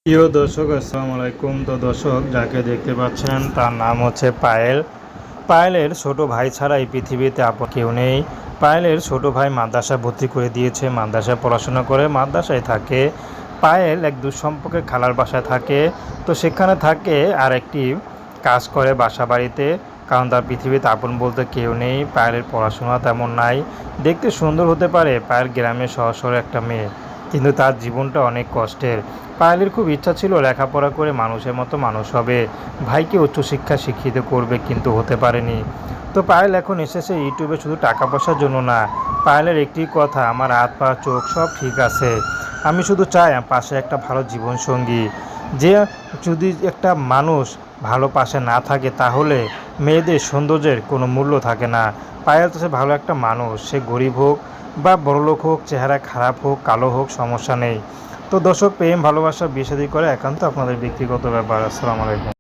প্রিয় দর্শক আসসালামু আলাইকুম। তো দর্শক যাকে দেখতে পাচ্ছেন তার নাম হচ্ছে পায়েল। পায়েলের ছোট ভাই ছাড়া এই পৃথিবীতে আপন কেউ নেই। পায়েলের ছোট ভাই মাদ্রাসায় ভর্তি করে দিয়েছে, মাদ্রাসায় পড়াশোনা করে মাদ্রাসায় থাকে। পায়েল এক দূর সম্পর্কে খালার বাসায় থাকে। তো সেখানে থাকে আর একটি কাজ করে বাসা বাড়িতে, কারণ তার পৃথিবীতে আপন বলতে কেউ নেই। পায়েলের পড়াশোনা তেমন নাই, দেখতে সুন্দর হতে পারে পায়েল গ্রামের সহজ সরল একটা মেয়ে, কিন্তু তার জীবনটা অনেক কষ্টের। পায়েলের খুব ইচ্ছা ছিল লেখাপড়া করে মানুষের মতো মানুষ হবে, ভাইকে উচ্চশিক্ষা শিক্ষিত করবে, কিন্তু হতে পারেনি। তো পায়েল এখন এসেছে ইউটিউবে শুধু টাকা পয়সার জন্য না। পায়েলের একটি কথা, আমার হাত পা চোখ সব ঠিক আছে, আমি শুধু চাই আমার পাশে একটা ভালো জীবনসঙ্গী। যে যদি একটা মানুষ ভালো পাশে না থাকে তাহলে মেয়েদের সৌন্দর্যের কোনো মূল্য থাকে না। পায়েল তো সে ভালো একটা মানুষ, সে গরিব হোক বা বড়লোক হোক, চেহারা খারাপ হোক কালো হোক, সমস্যা নেই। তো দর্শক, প্রেম ভালোবাসা বিয়ে শাদী করে একান্ত আপনাদের ব্যক্তিগত ব্যাপার। আসসালামু আলাইকুম।